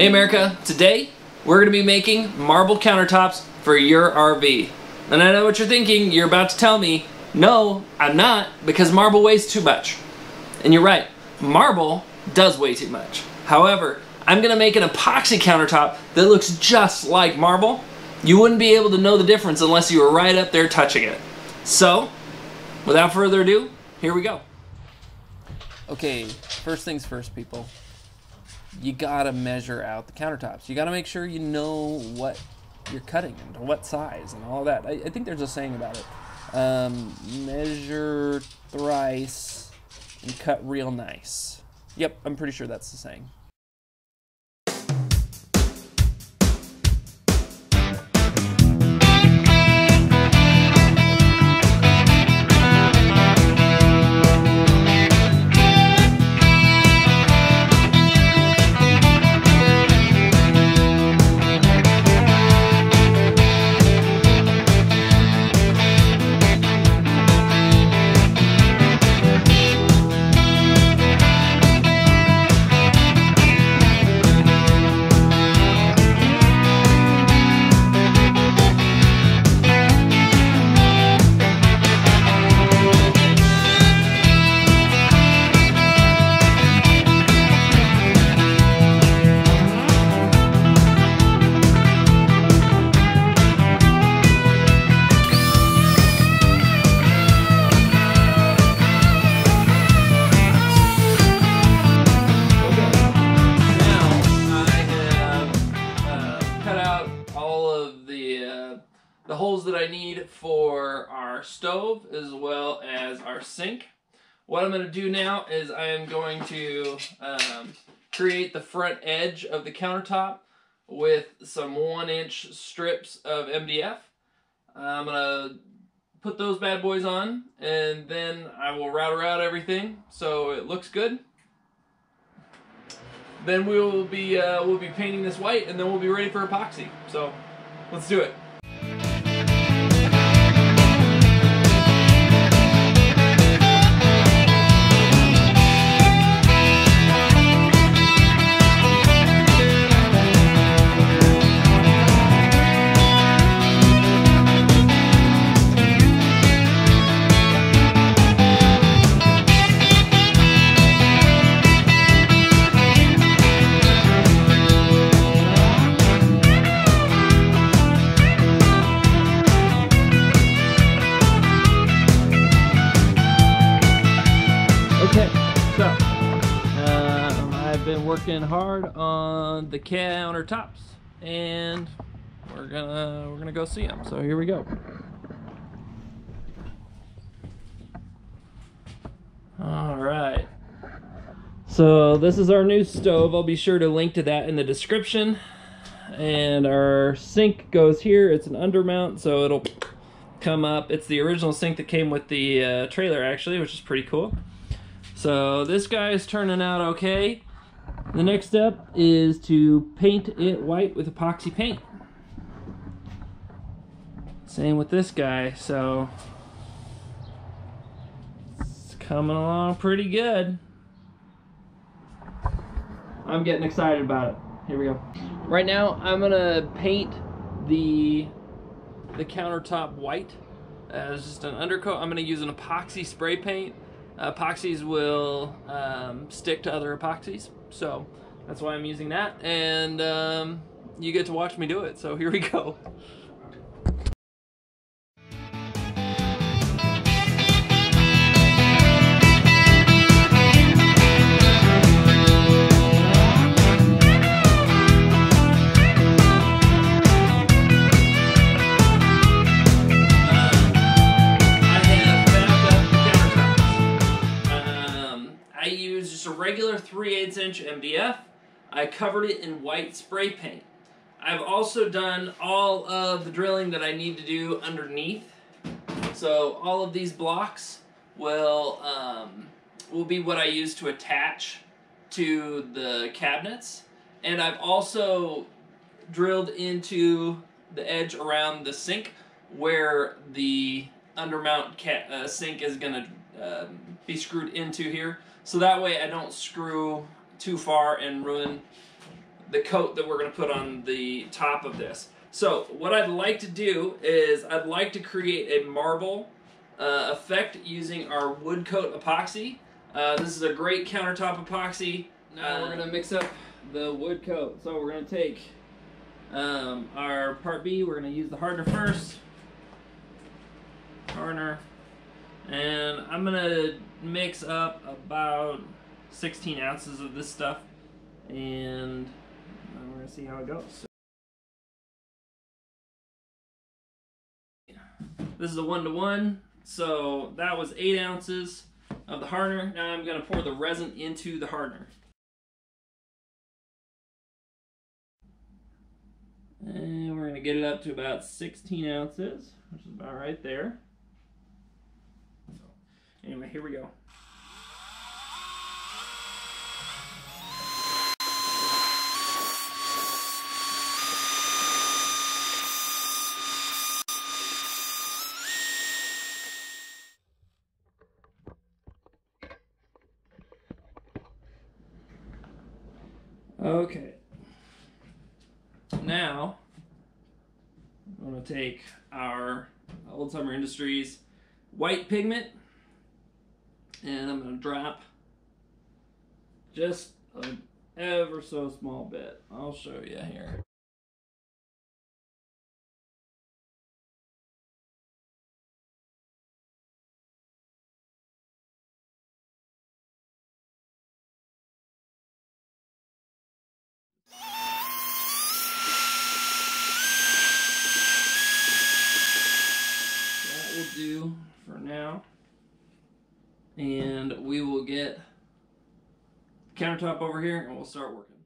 Hey America, today we're going to be making marble countertops for your RV. And I know what you're thinking, you're about to tell me, no, I'm not, because marble weighs too much. And you're right, marble does weigh too much. However, I'm going to make an epoxy countertop that looks just like marble. You wouldn't be able to know the difference unless you were right up there touching it. So, without further ado, here we go. Okay, first things first, people. You gotta measure out the countertops. You gotta make sure you know what you're cutting and what size and all that. I think there's a saying about it. Measure thrice and cut real nice. Yep, I'm pretty sure that's the saying. The holes that I need for our stove as well as our sink. What I'm going to do now is I am going to create the front edge of the countertop with some 1-inch strips of MDF. I'm going to put those bad boys on, and then I will router out everything so it looks good. Then we'll be painting this white, and then we'll be ready for epoxy. So let's do it. I've been working hard on the countertops, and we're gonna go see them. So here we go. All right. So this is our new stove. I'll be sure to link to that in the description. And our sink goes here. It's an undermount, so it'll come up. It's the original sink that came with the trailer, actually, which is pretty cool. So this guy is turning out okay. The next step is to paint it white with epoxy paint. Same with this guy, so it's coming along pretty good. I'm getting excited about it. Here we go. Right now, I'm gonna paint the countertop white as just an undercoat. I'm gonna use an epoxy spray paint. Epoxies will stick to other epoxies, so that's why I'm using that, and you get to watch me do it, so here we go. Regular 3/8 inch MDF. I covered it in white spray paint. I've also done all of the drilling that I need to do underneath. So all of these blocks will be what I use to attach to the cabinets. And I've also drilled into the edge around the sink where the undermount sink is going to be screwed into here. So that way I don't screw too far and ruin the coat that we're going to put on the top of this. So what I'd like to do is I'd like to create a marble effect using our wood coat epoxy. This is a great countertop epoxy. Now we're going to mix up the wood coat. So we're going to take our part B, we're going to use the hardener first. Hardener. And I'm going to mix up about 16 ounces of this stuff. And we're going to see how it goes. This is a 1-to-1, so that was 8 ounces of the hardener. Now I'm going to pour the resin into the hardener. And we're going to get it up to about 16 ounces, which is about right there. So, anyway, here we go. Okay, now I'm going to take our Old Summer Industries white pigment and I'm going to drop just an ever so small bit. I'll show you here. Will do for now, and we will get the countertop over here and we'll start working.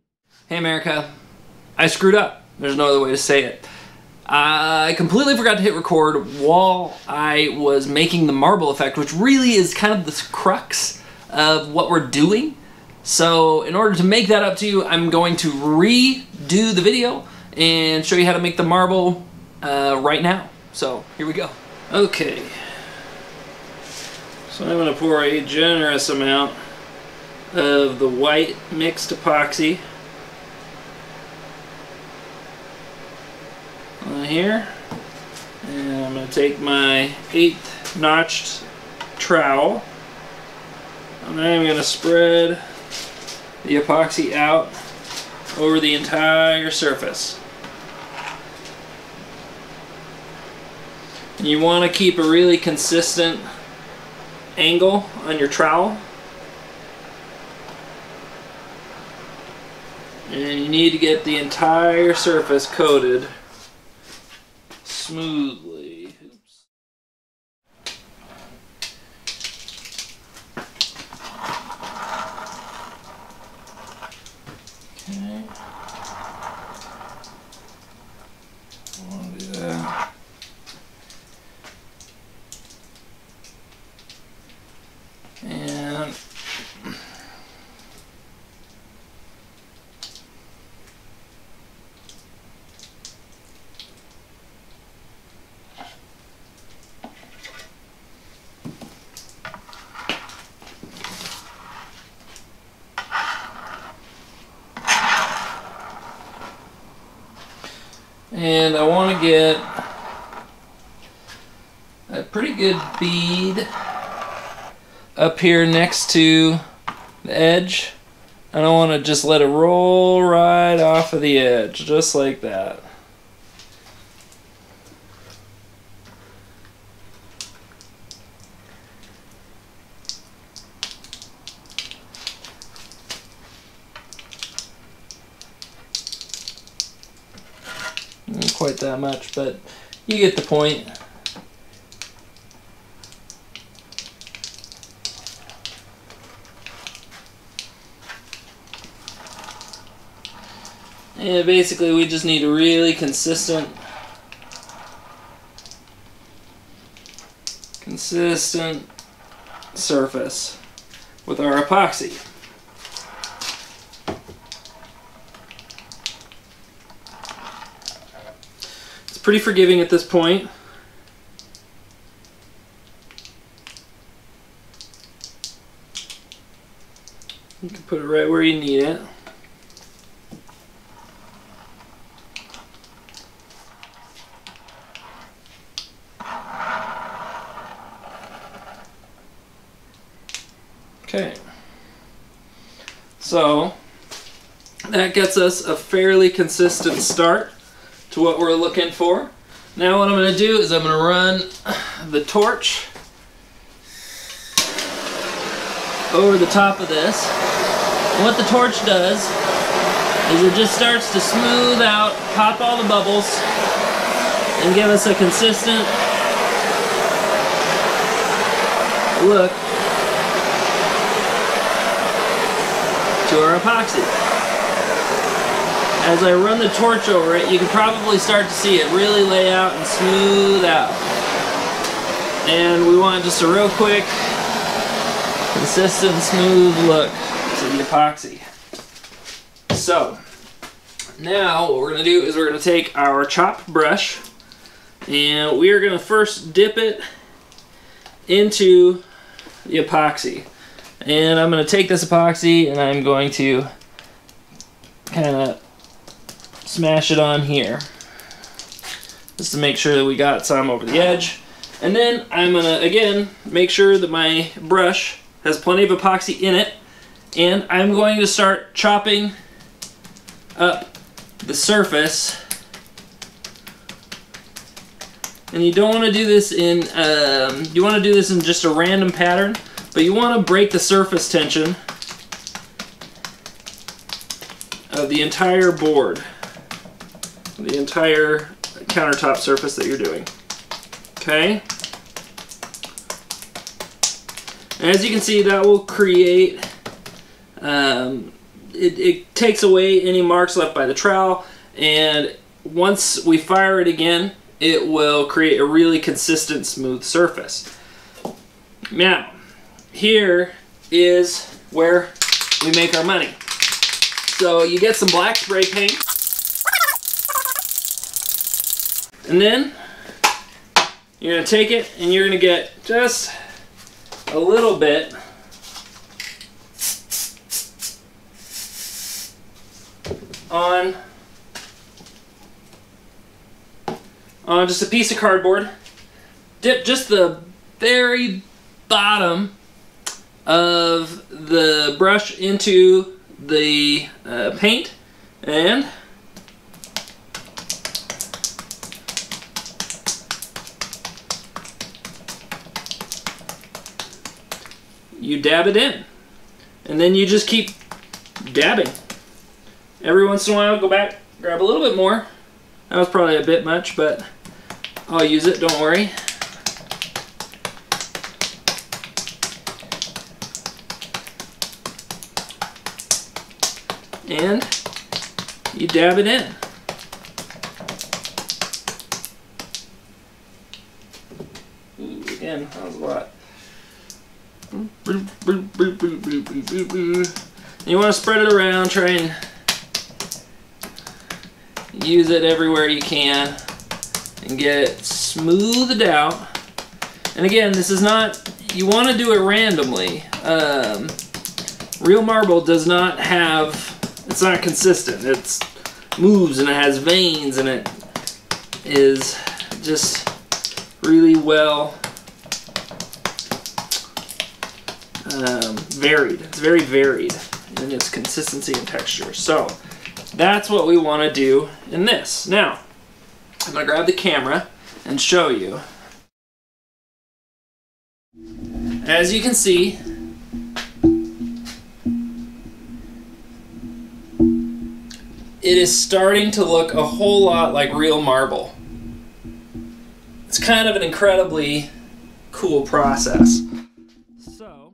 Hey America, I screwed up. There's no other way to say it. I completely forgot to hit record while I was making the marble effect, which really is kind of the crux of what we're doing. So in order to make that up to you, I'm going to redo the video and show you how to make the marble right now. So here we go. Okay, so I'm going to pour a generous amount of the white mixed epoxy on here, and I'm going to take my 8th notched trowel and I'm going to spread the epoxy out over the entire surface. You want to keep a really consistent angle on your trowel, and you need to get the entire surface coated smoothly. Oops. Okay. I want to do that. And I want to get a pretty good bead up here next to the edge. I don't want to just let it roll right off of the edge, just like that. Not quite that much, but you get the point. And basically we just need a really consistent surface with our epoxy. It's pretty forgiving at this point. You can put it right where you need it. So that gets us a fairly consistent start to what we're looking for. Now what I'm going to do is I'm going to run the torch over the top of this. And what the torch does is it just starts to smooth out, pop all the bubbles, and give us a consistent look to our epoxy. As I run the torch over it, you can probably start to see it really lay out and smooth out. And we want just a real quick, consistent, smooth look to the epoxy. So, now what we're going to do is we're going to take our chopped brush and we are going to first dip it into the epoxy. And I'm going to take this epoxy and I'm going to kind of smash it on here just to make sure that we got some over the edge. And then I'm going to, again, make sure that my brush has plenty of epoxy in it, and I'm going to start chopping up the surface. And you don't want to do this in you want to do this in just a random pattern, but you want to break the surface tension of the entire board, the entire countertop surface that you're doing. Okay? As you can see, that will create, it takes away any marks left by the trowel, and once we fire it again, it will create a really consistent, smooth surface. Now, here is where we make our money. So you get some black spray paint, and then you're going to take it and you're going to get just a little bit on just a piece of cardboard. Dip just the very bottom of the brush into the paint, and you dab it in, and then you just keep dabbing. Every once in a while, go back, grab a little bit more. That was probably a bit much, but I'll use it, don't worry. And you dab it in. Ooh, again, that was a lot. You want to spread it around, try and use it everywhere you can and get it smoothed out. And again, this is not, you want to do it randomly. Real marble does not have, it's not consistent. It moves and it has veins and it is just really well varied. It's very varied in its consistency and texture. So that's what we want to do in this. Now, I'm going to grab the camera and show you. As you can see, it is starting to look a whole lot like real marble. It's kind of an incredibly cool process. So,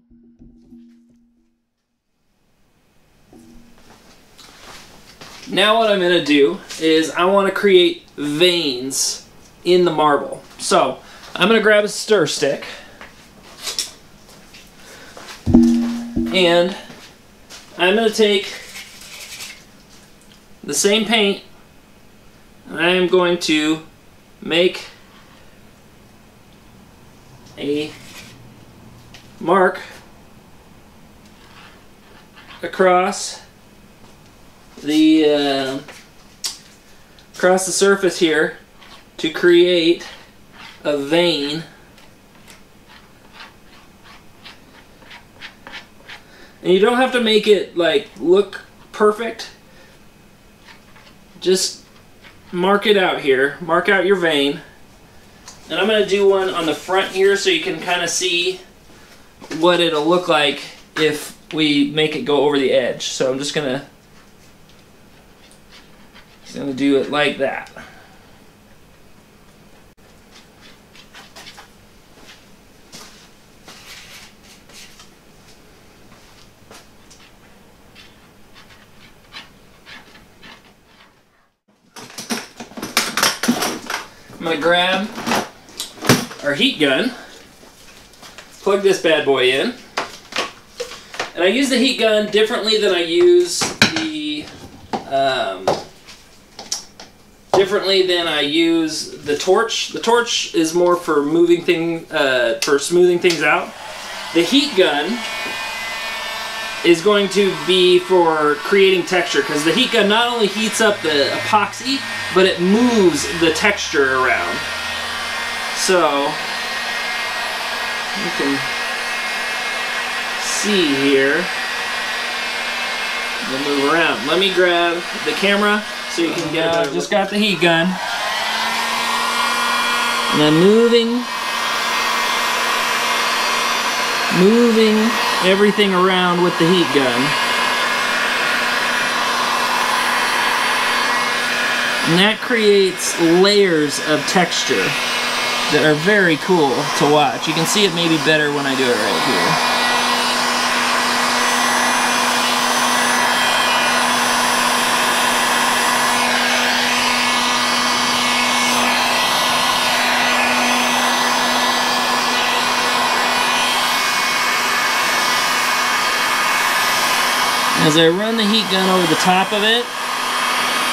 now what I'm going to do is I want to create veins in the marble. So I'm going to grab a stir stick and I'm going to take the same paint and I am going to make a mark across the surface here to create a vein. And you don't have to make it like look perfect. Just mark it out here. Mark out your vein. And I'm going to do one on the front here so you can kind of see what it'll look like if we make it go over the edge. So I'm just going to do it like that. I'm going to grab our heat gun, plug this bad boy in, and I use the heat gun differently than I use the torch. The torch is more for for smoothing things out. The heat gun is going to be for creating texture, because the heat gun not only heats up the epoxy, but it moves the texture around. So you can see here, we'll move around. Let me grab the camera so you can get it. Just got the heat gun, and I'm moving everything around with the heat gun. And that creates layers of texture that are very cool to watch. You can see it maybe better when I do it right here. As I run the heat gun over the top of it,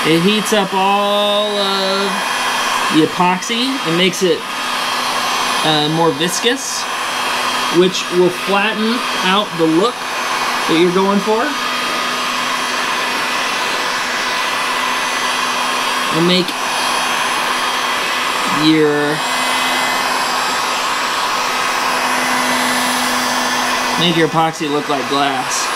it heats up all of the epoxy and makes it more viscous, which will flatten out the look that you're going for. It'll make your epoxy look like glass.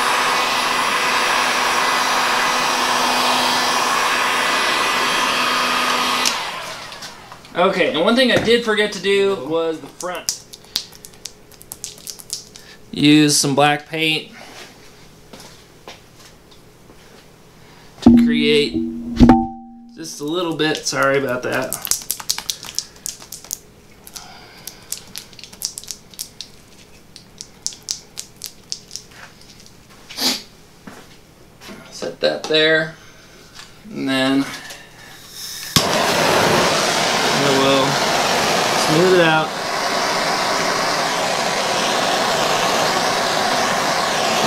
Okay, and one thing I did forget to do was the front. Use some black paint to create just a little bit, sorry about that. Set that there, and then we'll smooth it out.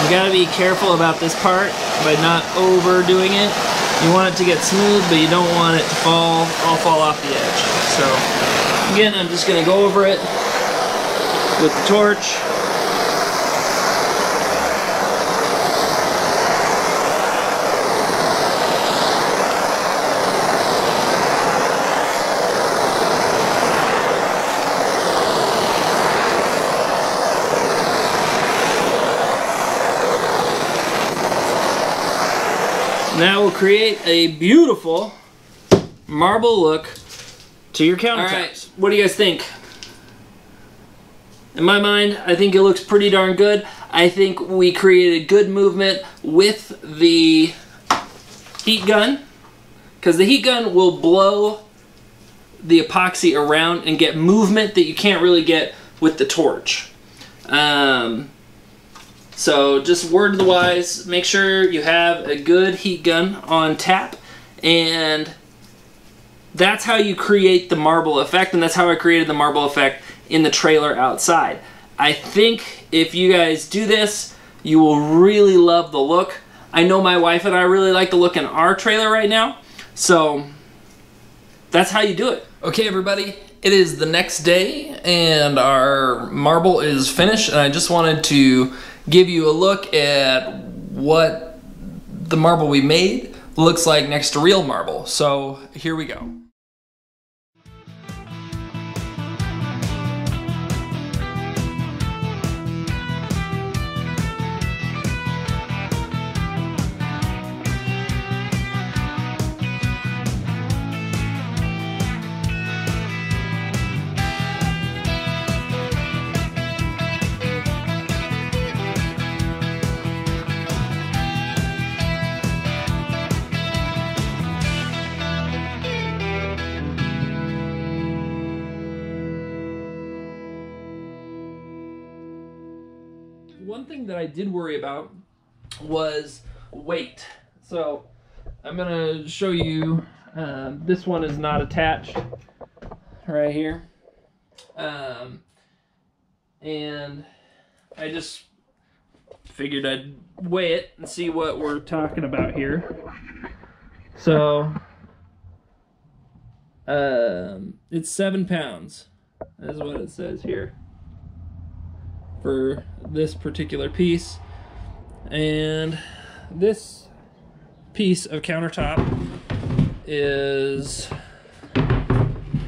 You gotta be careful about this part by not overdoing it. You want it to get smooth, but you don't want it to all fall off the edge. So again, I'm just gonna go over it with the torch. And that will create a beautiful marble look to your countertops. Alright, what do you guys think? In my mind, I think it looks pretty darn good. I think we created good movement with the heat gun, because the heat gun will blow the epoxy around and get movement that you can't really get with the torch. So just word to the wise, make sure you have a good heat gun on tap, and that's how you create the marble effect, and that's how I created the marble effect in the trailer outside. I think if you guys do this, you will really love the look. I know my wife and I really like the look in our trailer right now, so that's how you do it. Okay, everybody, it is the next day, and our marble is finished, and I just wanted to give you a look at what the marble we made looks like next to real marble. So here we go. one thing that I did worry about was weight. So I'm gonna show you, this one is not attached right here. And I just figured I'd weigh it and see what we're talking about here. So it's 7 pounds. That's what it says here for this particular piece. And this piece of countertop is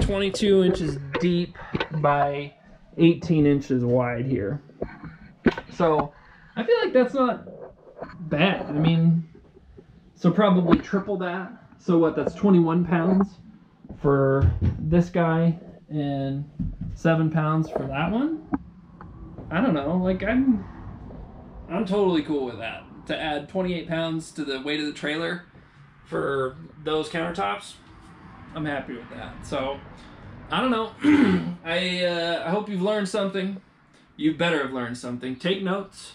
22 inches deep by 18 inches wide here. So I feel like that's not bad. I mean, so probably triple that. So what, that's 21 pounds for this guy and 7 pounds for that one. I don't know, like I'm totally cool with that. To add 28 pounds to the weight of the trailer for those countertops, I'm happy with that. So I don't know. I hope you've learned something. You better have learned something. Take notes.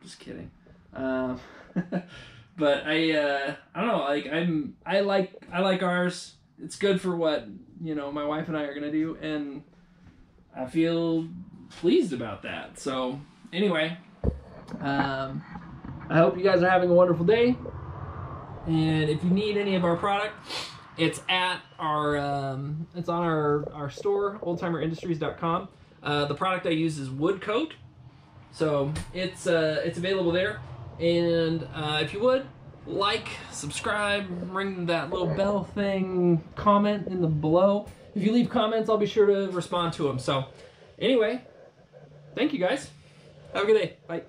Just kidding. But I don't know. Like I like ours. It's good for what, you know, my wife and I are gonna do, and I feel pleased about that. So anyway, I hope you guys are having a wonderful day. And if you need any of our product, it's at our it's on our store, oldtimerindustries.com. The product I use is wood coat, so it's available there. And if you would like, subscribe, ring that little bell thing, comment in the below. If you leave comments, I'll be sure to respond to them. So anyway, thank you guys. Have a good day. Bye.